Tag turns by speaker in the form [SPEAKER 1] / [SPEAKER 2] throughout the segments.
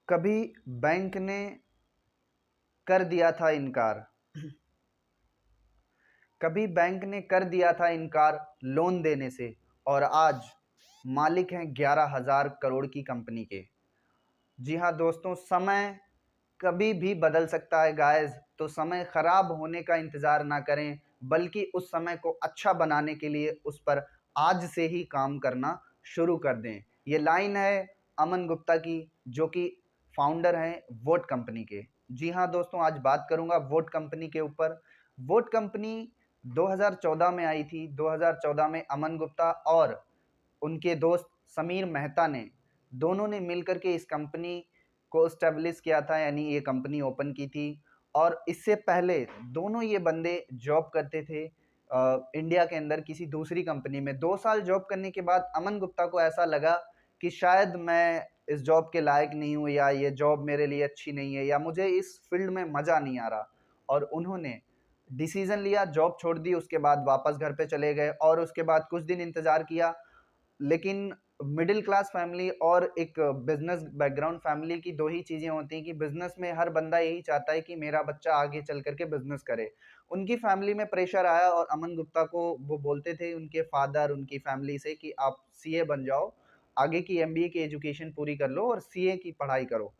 [SPEAKER 1] कभी बैंक ने कर दिया था इनकार। कभी बैंक ने कर दिया था इनकार लोन देने से, और आज मालिक हैं 11,000 करोड़ की कंपनी के। जी हाँ दोस्तों, समय कभी भी बदल सकता है गाइस। तो समय खराब होने का इंतजार ना करें, बल्कि उस समय को अच्छा बनाने के लिए उस पर आज से ही काम करना शुरू कर दें। ये लाइन है अमन गुप्ता की, जो कि फाउंडर हैं वोट कंपनी के। जी हाँ दोस्तों, आज बात करूंगा वोट कंपनी के ऊपर। वोट कंपनी 2014 में आई थी। 2014 में अमन गुप्ता और उनके दोस्त समीर मेहता ने, दोनों ने मिलकर के इस कंपनी को स्टेब्लिश किया था, यानी ये कंपनी ओपन की थी। और इससे पहले दोनों ये बंदे जॉब करते थे इंडिया के अंदर किसी दूसरी कंपनी में। 2 साल जॉब करने के बाद अमन गुप्ता को ऐसा लगा कि शायद मैं इस जॉब के लायक नहीं हूँ, या ये जॉब मेरे लिए अच्छी नहीं है, या मुझे इस फील्ड में मज़ा नहीं आ रहा। और उन्होंने डिसीजन लिया, जॉब छोड़ दी। उसके बाद वापस घर पे चले गए और उसके बाद कुछ दिन इंतज़ार किया। लेकिन मिडिल क्लास फैमिली और एक बिजनेस बैकग्राउंड फैमिली की दो ही चीज़ें होती हैं कि बिजनेस में हर बंदा यही चाहता है कि मेरा बच्चा आगे चल करके बिजनेस करे। उनकी फैमिली में प्रेशर आया और अमन गुप्ता को वो बोलते थे उनके फादर उनकी फैमिली से कि आप सीए बन जाओ, आगे की एमबीए की एजुकेशन पूरी कर लो और सीए की पढ़ाई करो।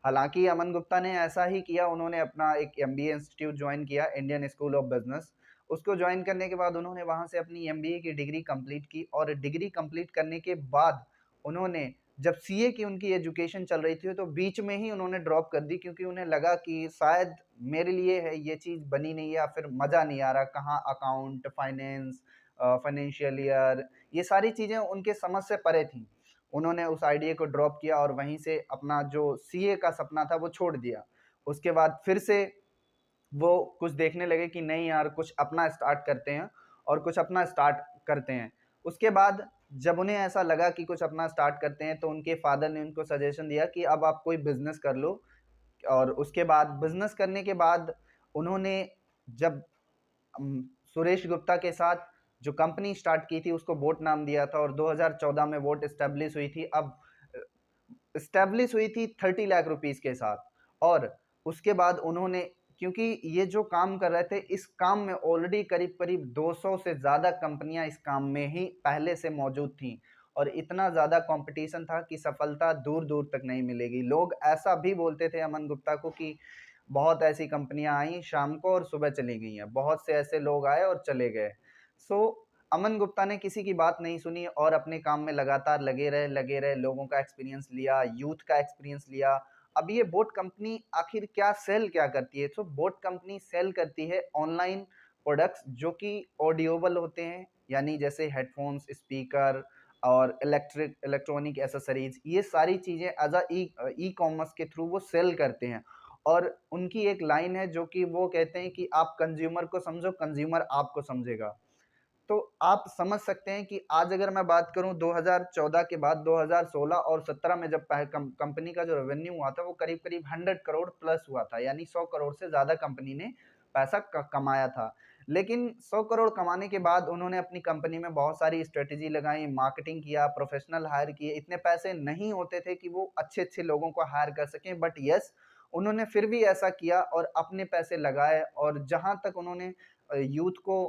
[SPEAKER 1] हालांकि अमन गुप्ता ने ऐसा ही किया। उन्होंने अपना एक एमबीए इंस्टीट्यूट ज्वाइन किया, इंडियन स्कूल ऑफ बिजनेस। उसको ज्वाइन करने के बाद उन्होंने वहाँ से अपनी एमबीए की डिग्री कंप्लीट की, और डिग्री कंप्लीट करने के बाद उन्होंने, जब सीए की उनकी एजुकेशन चल रही थी, तो बीच में ही उन्होंने ड्रॉप कर दी, क्योंकि उन्हें लगा कि शायद मेरे लिए है ये चीज़ बनी नहीं है, या फिर मज़ा नहीं आ रहा। कहाँ अकाउंट, फाइनेंस, फाइनेंशियल ईयर, ये सारी चीज़ें उनके समझ से परे थी। उन्होंने उस आइडिया को ड्रॉप किया और वहीं से अपना जो सीए का सपना था वो छोड़ दिया। उसके बाद फिर से वो कुछ देखने लगे कि नहीं यार, कुछ अपना स्टार्ट करते हैं, और कुछ अपना स्टार्ट करते हैं। उसके बाद जब उन्हें ऐसा लगा कि कुछ अपना स्टार्ट करते हैं, तो उनके फादर ने उनको सजेशन दिया कि अब आप कोई बिजनेस कर लो। और उसके बाद बिजनेस करने के बाद उन्होंने, जब सुरेश गुप्ता के साथ जो कंपनी स्टार्ट की थी उसको वोट नाम दिया था, और 2014 में वोट एस्टेब्लिश हुई थी। अब इस्टेब्लिश हुई थी 30 लाख रुपीस के साथ। और उसके बाद उन्होंने, क्योंकि ये जो काम कर रहे थे, इस काम में ऑलरेडी करीब करीब 200 से ज़्यादा कंपनियां इस काम में ही पहले से मौजूद थीं, और इतना ज़्यादा कंपटीशन था कि सफलता दूर दूर तक नहीं मिलेगी। लोग ऐसा भी बोलते थे अमन गुप्ता को कि बहुत ऐसी कंपनियां आई शाम को और सुबह चली गई हैं, बहुत से ऐसे लोग आए और चले गए। सो अमन गुप्ता ने किसी की बात नहीं सुनी और अपने काम में लगातार लगे रहे, लोगों का एक्सपीरियंस लिया, यूथ का एक्सपीरियंस लिया। अब ये बोट कंपनी आखिर क्या करती है? तो बोट कंपनी सेल करती है ऑनलाइन प्रोडक्ट्स, जो कि ऑडियोबल होते हैं, यानी जैसे हेडफोन्स, स्पीकर और इलेक्ट्रॉनिक एसेसरीज, ये सारी चीज़ें एज अ ई कॉमर्स के थ्रू वो सेल करते हैं। और उनकी एक लाइन है जो कि वो कहते हैं कि आप कंज्यूमर को समझो, कंज्यूमर आपको समझेगा। तो आप समझ सकते हैं कि आज अगर मैं बात करूं 2014 के बाद 2016 और 17 में जब कंपनी का जो रेवेन्यू हुआ था वो करीब करीब 100 करोड़ प्लस हुआ था, यानी 100 करोड़ से ज़्यादा कंपनी ने पैसा कमाया था। लेकिन 100 करोड़ कमाने के बाद उन्होंने अपनी कंपनी में बहुत सारी स्ट्रेटेजी लगाई, मार्केटिंग किया, प्रोफेशनल हायर किए। इतने पैसे नहीं होते थे कि वो अच्छे अच्छे लोगों को हायर कर सकें, बट यस, उन्होंने फिर भी ऐसा किया और अपने पैसे लगाए। और जहाँ तक उन्होंने यूथ को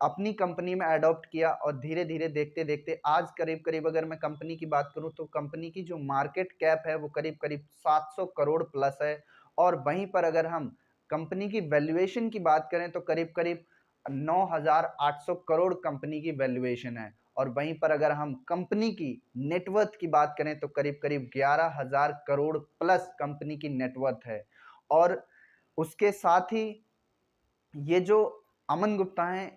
[SPEAKER 1] अपनी कंपनी में अडॉप्ट किया, और धीरे धीरे देखते देखते आज करीब करीब, अगर मैं कंपनी की बात करूं, तो कंपनी की जो मार्केट कैप है वो करीब करीब 700 करोड़ प्लस है। और वहीं पर अगर हम कंपनी की वैल्यूएशन की बात करें तो करीब करीब 9,800 करोड़ कंपनी की वैल्यूएशन है। और वहीं पर अगर हम कंपनी की नेटवर्थ की बात करें तो करीब करीब 11,000 करोड़ प्लस कंपनी की नेटवर्थ है। और उसके साथ ही ये जो अमन गुप्ता हैं,